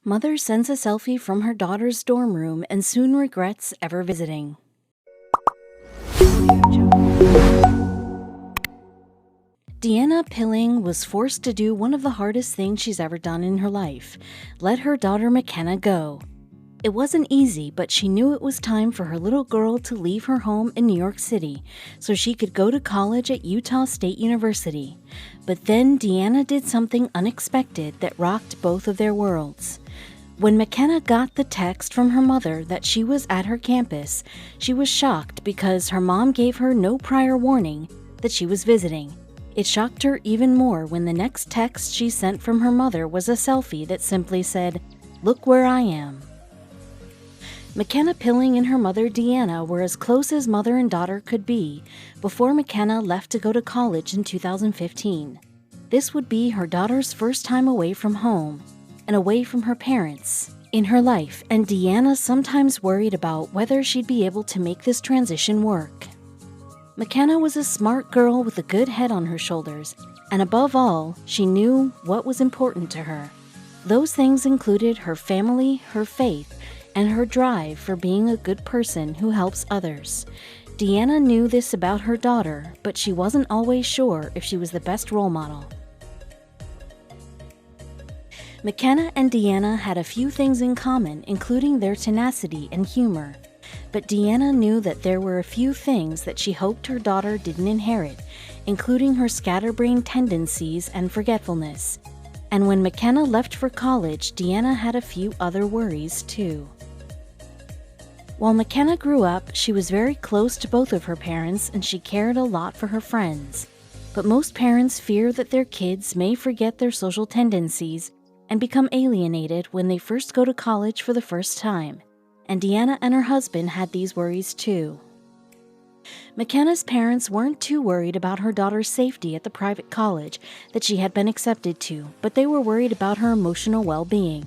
Mother sends a selfie from her daughter's dorm room and soon regrets ever visiting. Deanna Pilling was forced to do one of the hardest things she's ever done in her life: let her daughter McKenna go. It wasn't easy, but she knew it was time for her little girl to leave her home in New York City so she could go to college at Utah State University. But then Deanna did something unexpected that rocked both of their worlds. When McKenna got the text from her mother that she was at her campus, she was shocked because her mom gave her no prior warning that she was visiting. It shocked her even more when the next text she sent from her mother was a selfie that simply said, "Look where I am." McKenna Pilling and her mother Deanna were as close as mother and daughter could be before McKenna left to go to college in 2015. This would be her daughter's first time away from home and away from her parents in her life, and Deanna sometimes worried about whether she'd be able to make this transition work. McKenna was a smart girl with a good head on her shoulders, and above all, she knew what was important to her. Those things included her family, her faith, and her drive for being a good person who helps others. Deanna knew this about her daughter, but she wasn't always sure if she was the best role model. McKenna and Deanna had a few things in common, including their tenacity and humor. But Deanna knew that there were a few things that she hoped her daughter didn't inherit, including her scatterbrained tendencies and forgetfulness. And when McKenna left for college, Deanna had a few other worries too. While McKenna grew up, she was very close to both of her parents and she cared a lot for her friends. But most parents fear that their kids may forget their social tendencies and become alienated when they first go to college for the first time. And Deanna and her husband had these worries too. McKenna's parents weren't too worried about her daughter's safety at the private college that she had been accepted to, but they were worried about her emotional well-being.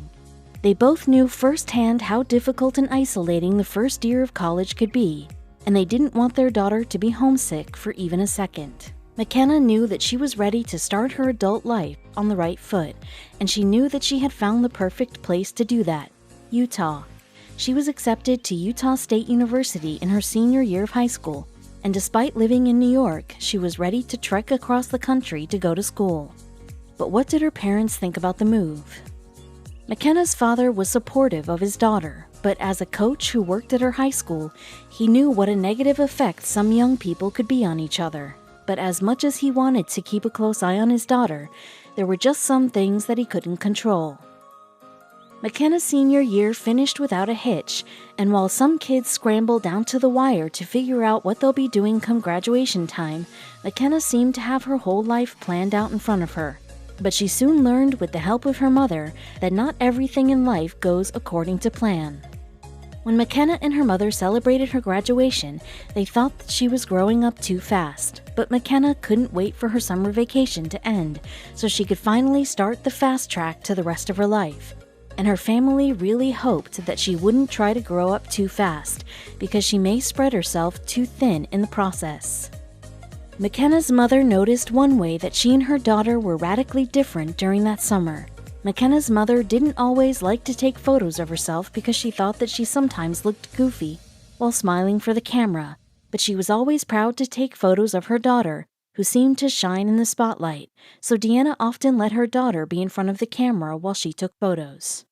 They both knew firsthand how difficult and isolating the first year of college could be, and they didn't want their daughter to be homesick for even a second. McKenna knew that she was ready to start her adult life on the right foot, and she knew that she had found the perfect place to do that: Utah. She was accepted to Utah State University in her senior year of high school, and despite living in New York, she was ready to trek across the country to go to school. But what did her parents think about the move? McKenna's father was supportive of his daughter, but as a coach who worked at her high school, he knew what a negative effect some young people could be on each other. But as much as he wanted to keep a close eye on his daughter, there were just some things that he couldn't control. McKenna's senior year finished without a hitch, and while some kids scrambled down to the wire to figure out what they'll be doing come graduation time, McKenna seemed to have her whole life planned out in front of her. But she soon learned, with the help of her mother, that not everything in life goes according to plan. When McKenna and her mother celebrated her graduation, they thought that she was growing up too fast. But McKenna couldn't wait for her summer vacation to end so she could finally start the fast track to the rest of her life. And her family really hoped that she wouldn't try to grow up too fast, because she may spread herself too thin in the process. McKenna's mother noticed one way that she and her daughter were radically different during that summer. McKenna's mother didn't always like to take photos of herself because she thought that she sometimes looked goofy while smiling for the camera, but she was always proud to take photos of her daughter, who seemed to shine in the spotlight, so Deanna often let her daughter be in front of the camera while she took photos.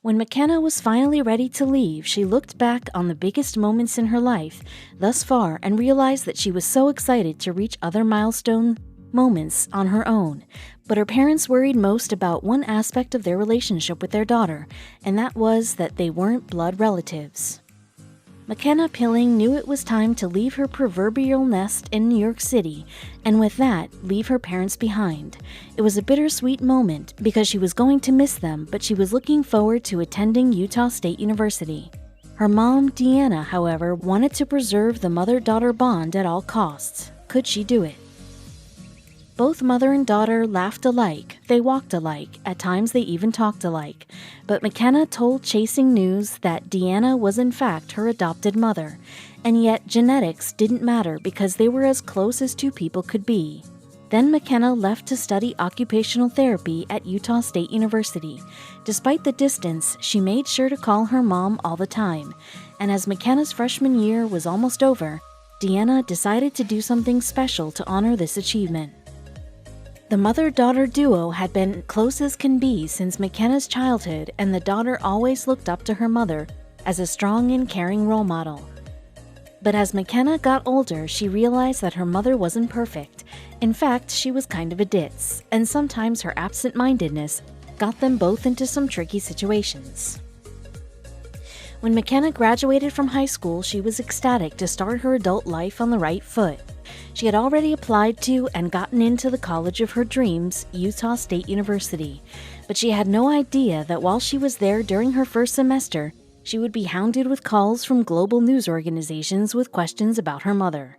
When McKenna was finally ready to leave, she looked back on the biggest moments in her life thus far and realized that she was so excited to reach other milestone moments on her own. But her parents worried most about one aspect of their relationship with their daughter, and that was that they weren't blood relatives. McKenna Pilling knew it was time to leave her proverbial nest in New York City, and with that, leave her parents behind. It was a bittersweet moment because she was going to miss them, but she was looking forward to attending Utah State University. Her mom, Deanna, however, wanted to preserve the mother-daughter bond at all costs. Could she do it? Both mother and daughter laughed alike, they walked alike, at times they even talked alike. But McKenna told Chasing News that Deanna was in fact her adopted mother, and yet genetics didn't matter because they were as close as two people could be. Then McKenna left to study occupational therapy at Utah State University. Despite the distance, she made sure to call her mom all the time. And as McKenna's freshman year was almost over, Deanna decided to do something special to honor this achievement. The mother-daughter duo had been close as can be since McKenna's childhood, and the daughter always looked up to her mother as a strong and caring role model. But as McKenna got older, she realized that her mother wasn't perfect. In fact, she was kind of a ditz, and sometimes her absent-mindedness got them both into some tricky situations. When McKenna graduated from high school, she was ecstatic to start her adult life on the right foot. She had already applied to and gotten into the college of her dreams, Utah State University, but she had no idea that while she was there during her first semester, she would be hounded with calls from global news organizations with questions about her mother.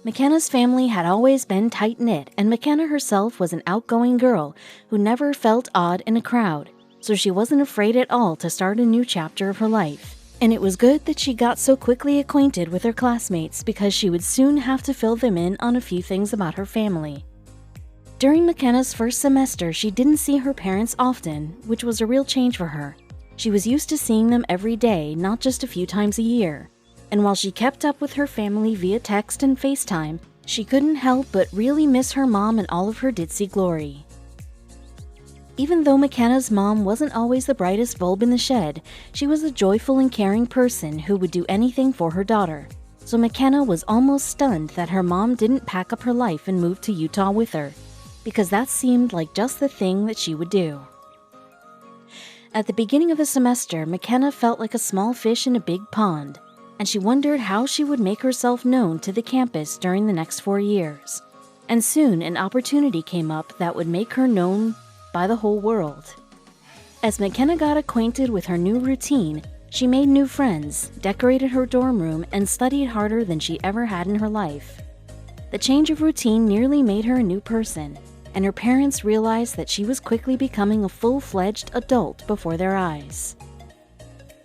McKenna's family had always been tight-knit, and McKenna herself was an outgoing girl who never felt odd in a crowd, so she wasn't afraid at all to start a new chapter of her life. And it was good that she got so quickly acquainted with her classmates because she would soon have to fill them in on a few things about her family. During McKenna's first semester, she didn't see her parents often, which was a real change for her. She was used to seeing them every day, not just a few times a year. And while she kept up with her family via text and FaceTime, she couldn't help but really miss her mom and all of her ditzy glory. Even though McKenna's mom wasn't always the brightest bulb in the shed, she was a joyful and caring person who would do anything for her daughter. So McKenna was almost stunned that her mom didn't pack up her life and move to Utah with her, because that seemed like just the thing that she would do. At the beginning of the semester, McKenna felt like a small fish in a big pond, and she wondered how she would make herself known to the campus during the next 4 years. And soon an opportunity came up that would make her known by the whole world. As McKenna got acquainted with her new routine, she made new friends, decorated her dorm room, and studied harder than she ever had in her life. The change of routine nearly made her a new person, and her parents realized that she was quickly becoming a full-fledged adult before their eyes.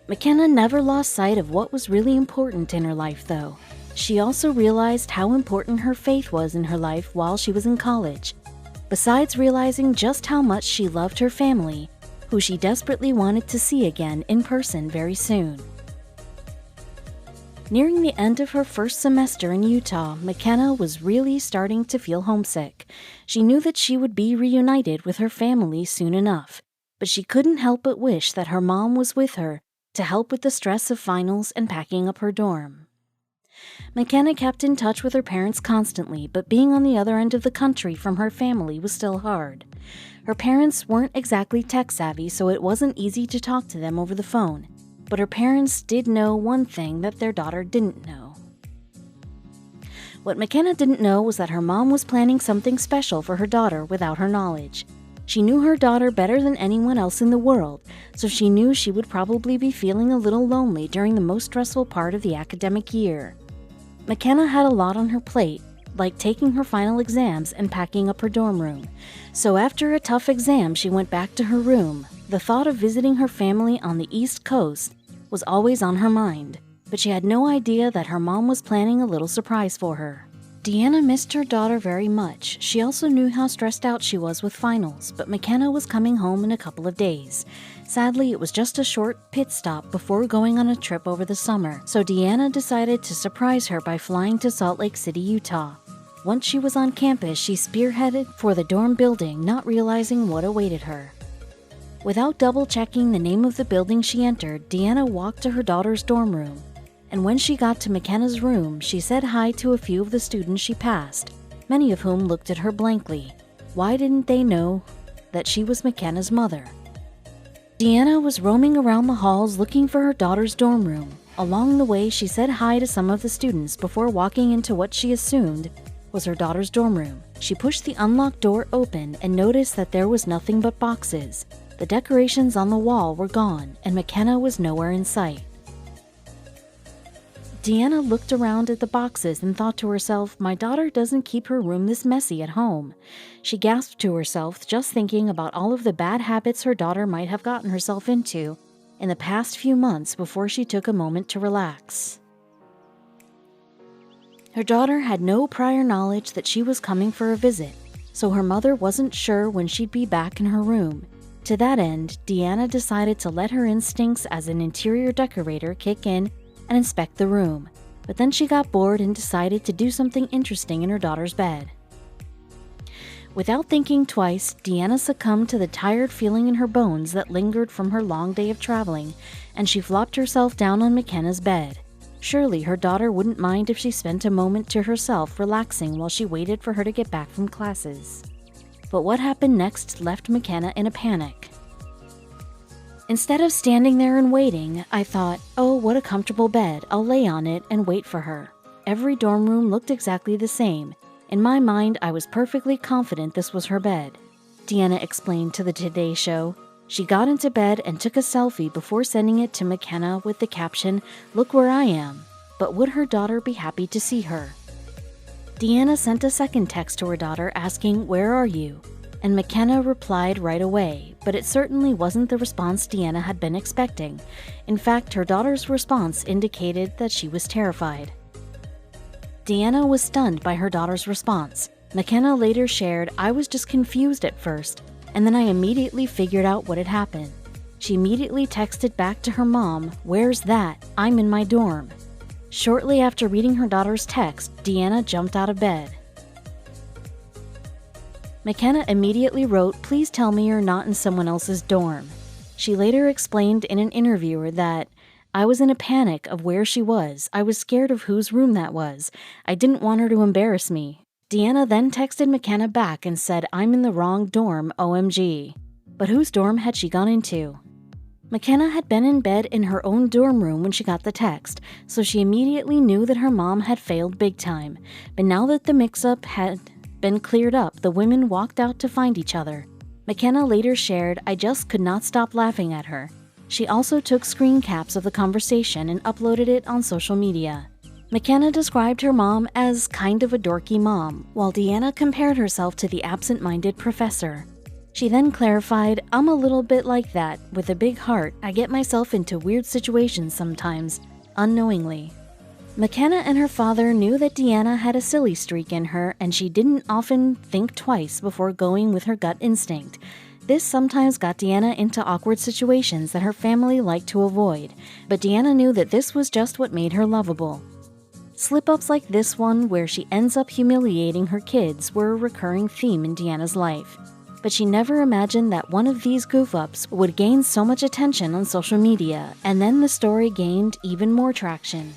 McKenna never lost sight of what was really important in her life, though. She also realized how important her faith was in her life while she was in college. Besides realizing just how much she loved her family, who she desperately wanted to see again in person very soon. Nearing the end of her first semester in Utah, McKenna was really starting to feel homesick. She knew that she would be reunited with her family soon enough, but she couldn't help but wish that her mom was with her to help with the stress of finals and packing up her dorm. McKenna kept in touch with her parents constantly, but being on the other end of the country from her family was still hard. Her parents weren't exactly tech-savvy, so it wasn't easy to talk to them over the phone. But her parents did know one thing that their daughter didn't know. What McKenna didn't know was that her mom was planning something special for her daughter without her knowledge. She knew her daughter better than anyone else in the world, so she knew she would probably be feeling a little lonely during the most stressful part of the academic year. McKenna had a lot on her plate, like taking her final exams and packing up her dorm room. So after a tough exam, she went back to her room. The thought of visiting her family on the East Coast was always on her mind, but she had no idea that her mom was planning a little surprise for her. Deanna missed her daughter very much. She also knew how stressed out she was with finals, but McKenna was coming home in a couple of days. Sadly, it was just a short pit stop before going on a trip over the summer, so Deanna decided to surprise her by flying to Salt Lake City, Utah. Once she was on campus, she spearheaded for the dorm building, not realizing what awaited her. Without double-checking the name of the building she entered, Deanna walked to her daughter's dorm room. And when she got to McKenna's room, she said hi to a few of the students she passed, many of whom looked at her blankly. Why didn't they know that she was McKenna's mother? Deanna was roaming around the halls looking for her daughter's dorm room. Along the way, she said hi to some of the students before walking into what she assumed was her daughter's dorm room. She pushed the unlocked door open and noticed that there was nothing but boxes. The decorations on the wall were gone, and McKenna was nowhere in sight. Deanna looked around at the boxes and thought to herself, my daughter doesn't keep her room this messy at home. She gasped to herself, just thinking about all of the bad habits her daughter might have gotten herself into in the past few months before she took a moment to relax. Her daughter had no prior knowledge that she was coming for a visit, so her mother wasn't sure when she'd be back in her room. To that end, Deanna decided to let her instincts as an interior decorator kick in and inspect the room. But then she got bored and decided to do something interesting in her daughter's bed. Without thinking twice, Deanna succumbed to the tired feeling in her bones that lingered from her long day of traveling, and she flopped herself down on McKenna's bed. Surely her daughter wouldn't mind if she spent a moment to herself relaxing while she waited for her to get back from classes. But what happened next left McKenna in a panic. Instead of standing there and waiting, I thought, oh, what a comfortable bed, I'll lay on it and wait for her. Every dorm room looked exactly the same. In my mind, I was perfectly confident this was her bed. Deanna explained to the Today Show. She got into bed and took a selfie before sending it to McKenna with the caption, "Look where I am." But would her daughter be happy to see her? Deanna sent a second text to her daughter asking, "Where are you?" And McKenna replied right away, but it certainly wasn't the response Deanna had been expecting. In fact, her daughter's response indicated that she was terrified. Deanna was stunned by her daughter's response. McKenna later shared, "I was just confused at first, and then I immediately figured out what had happened." She immediately texted back to her mom, "Where's that? I'm in my dorm." Shortly after reading her daughter's text, Deanna jumped out of bed. McKenna immediately wrote, "Please tell me you're not in someone else's dorm." She later explained in an interview that, "I was in a panic of where she was. I was scared of whose room that was. I didn't want her to embarrass me." Deanna then texted McKenna back and said, "I'm in the wrong dorm, OMG." But whose dorm had she gone into? McKenna had been in bed in her own dorm room when she got the text, so she immediately knew that her mom had failed big time. But now that the mix-up had been cleared up, the women walked out to find each other. McKenna later shared, "I just could not stop laughing at her." She also took screen caps of the conversation and uploaded it on social media. McKenna described her mom as kind of a dorky mom, while Deanna compared herself to the absent-minded professor. She then clarified, "I'm a little bit like that. With a big heart, I get myself into weird situations sometimes, unknowingly." McKenna and her father knew that Deanna had a silly streak in her, and she didn't often think twice before going with her gut instinct. This sometimes got Deanna into awkward situations that her family liked to avoid, but Deanna knew that this was just what made her lovable. Slip-ups like this one, where she ends up humiliating her kids, were a recurring theme in Deanna's life. But she never imagined that one of these goof-ups would gain so much attention on social media, and then the story gained even more traction.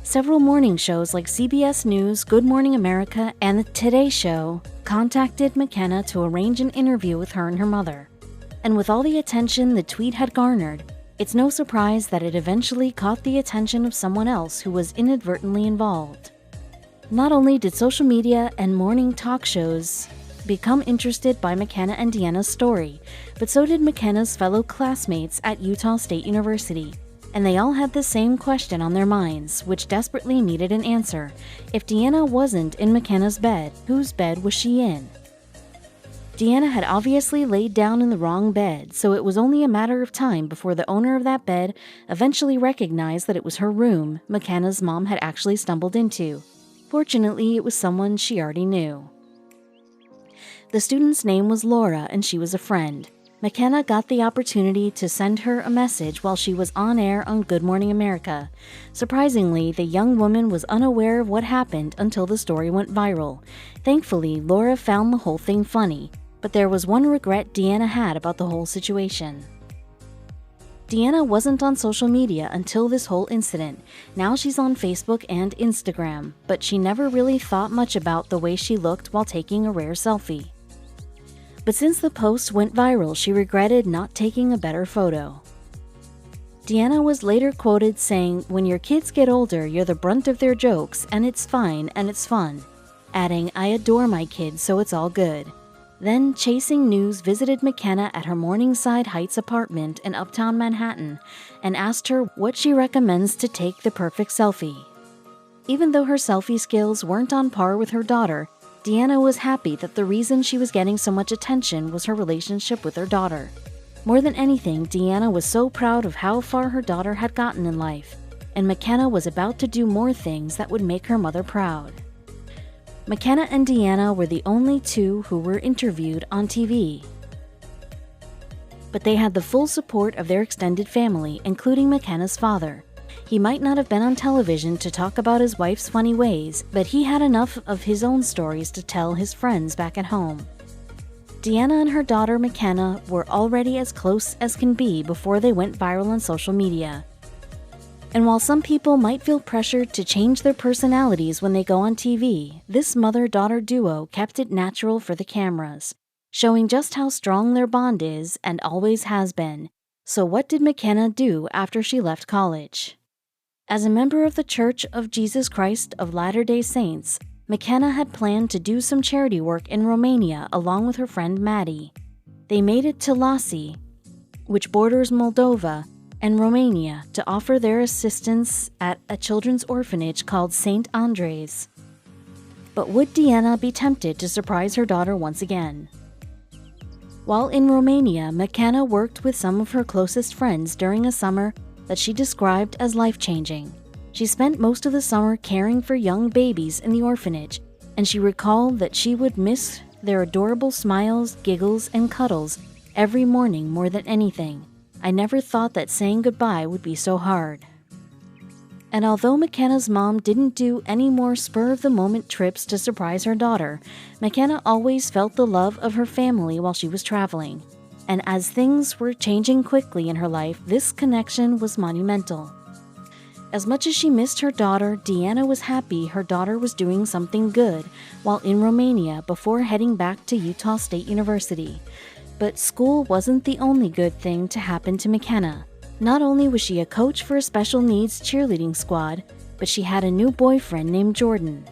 Several morning shows like CBS News, Good Morning America, and The Today Show contacted McKenna to arrange an interview with her and her mother. And with all the attention the tweet had garnered, it's no surprise that it eventually caught the attention of someone else who was inadvertently involved. Not only did social media and morning talk shows become interested by McKenna and Deanna's story, but so did McKenna's fellow classmates at Utah State University. And they all had the same question on their minds, which desperately needed an answer. If Deanna wasn't in McKenna's bed, whose bed was she in? Deanna had obviously laid down in the wrong bed, so it was only a matter of time before the owner of that bed eventually recognized that it was her room McKenna's mom had actually stumbled into. Fortunately, it was someone she already knew. The student's name was Laura, and she was a friend. McKenna got the opportunity to send her a message while she was on air on Good Morning America. Surprisingly, the young woman was unaware of what happened until the story went viral. Thankfully, Laura found the whole thing funny, but there was one regret Deanna had about the whole situation. Deanna wasn't on social media until this whole incident. Now she's on Facebook and Instagram, but she never really thought much about the way she looked while taking a rare selfie. But since the post went viral, she regretted not taking a better photo. Deanna was later quoted saying, "When your kids get older, you're the brunt of their jokes, and it's fine and it's fun," adding, "I adore my kids, so it's all good." Then, Chasing News visited McKenna at her Morningside Heights apartment in Uptown Manhattan and asked her what she recommends to take the perfect selfie. Even though her selfie skills weren't on par with her daughter, Deanna was happy that the reason she was getting so much attention was her relationship with her daughter. More than anything, Deanna was so proud of how far her daughter had gotten in life, and McKenna was about to do more things that would make her mother proud. McKenna and Deanna were the only two who were interviewed on TV. But they had the full support of their extended family, including McKenna's father. He might not have been on television to talk about his wife's funny ways, but he had enough of his own stories to tell his friends back at home. Deanna and her daughter McKenna were already as close as can be before they went viral on social media. And while some people might feel pressured to change their personalities when they go on TV, this mother-daughter duo kept it natural for the cameras, showing just how strong their bond is and always has been. So what did McKenna do after she left college? As a member of the Church of Jesus Christ of Latter-day Saints, McKenna had planned to do some charity work in Romania along with her friend Maddie. They made it to Lasi, which borders Moldova and Romania, to offer their assistance at a children's orphanage called St. Andres. But would Deanna be tempted to surprise her daughter once again? While in Romania, McKenna worked with some of her closest friends during a summer that she described as life-changing. She spent most of the summer caring for young babies in the orphanage, and she recalled that she would miss their adorable smiles, giggles, and cuddles every morning more than anything. I never thought that saying goodbye would be so hard. And although McKenna's mom didn't do any more spur-of-the-moment trips to surprise her daughter, McKenna always felt the love of her family while she was traveling. And as things were changing quickly in her life, this connection was monumental. As much as she missed her daughter, Deanna was happy her daughter was doing something good while in Romania before heading back to Utah State University. But school wasn't the only good thing to happen to McKenna. Not only was she a coach for a special needs cheerleading squad, but she had a new boyfriend named Jordan.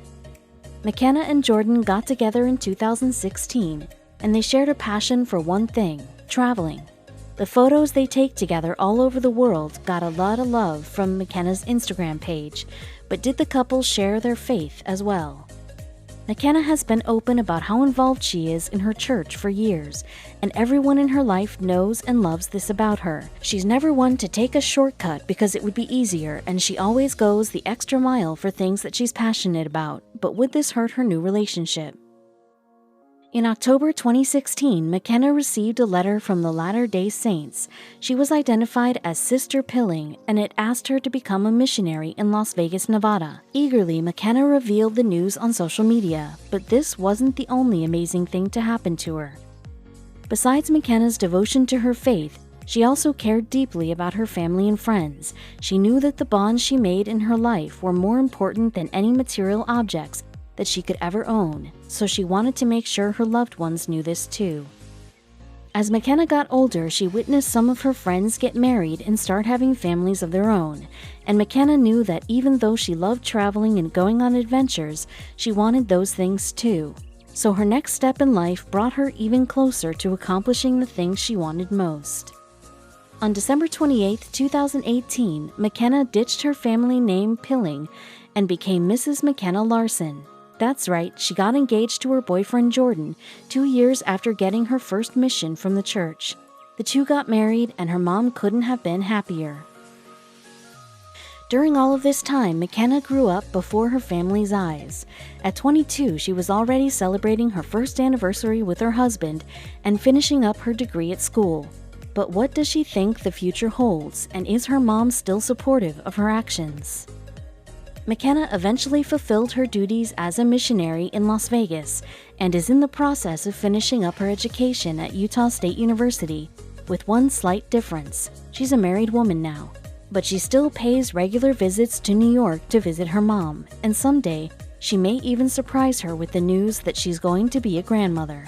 McKenna and Jordan got together in 2016, and they shared a passion for one thing: traveling. The photos they take together all over the world got a lot of love from McKenna's Instagram page, but did the couple share their faith as well? McKenna has been open about how involved she is in her church for years, and everyone in her life knows and loves this about her. She's never one to take a shortcut because it would be easier, and she always goes the extra mile for things that she's passionate about. But would this hurt her new relationship? In October 2016, McKenna received a letter from the Latter-day Saints. She was identified as Sister Pilling, and it asked her to become a missionary in Las Vegas, Nevada. Eagerly, McKenna revealed the news on social media, but this wasn't the only amazing thing to happen to her. Besides McKenna's devotion to her faith, she also cared deeply about her family and friends. She knew that the bonds she made in her life were more important than any material objects that she could ever own, so she wanted to make sure her loved ones knew this too. As McKenna got older, she witnessed some of her friends get married and start having families of their own, and McKenna knew that even though she loved traveling and going on adventures, she wanted those things too. So her next step in life brought her even closer to accomplishing the things she wanted most. On December 28, 2018, McKenna ditched her family name Pilling and became Mrs. McKenna Larson. That's right, she got engaged to her boyfriend Jordan 2 years after getting her first mission from the church. The two got married, and her mom couldn't have been happier. During all of this time, McKenna grew up before her family's eyes. At 22, she was already celebrating her first anniversary with her husband and finishing up her degree at school. But what does she think the future holds, and is her mom still supportive of her actions? McKenna eventually fulfilled her duties as a missionary in Las Vegas and is in the process of finishing up her education at Utah State University, with one slight difference: she's a married woman now. But she still pays regular visits to New York to visit her mom, and someday she may even surprise her with the news that she's going to be a grandmother.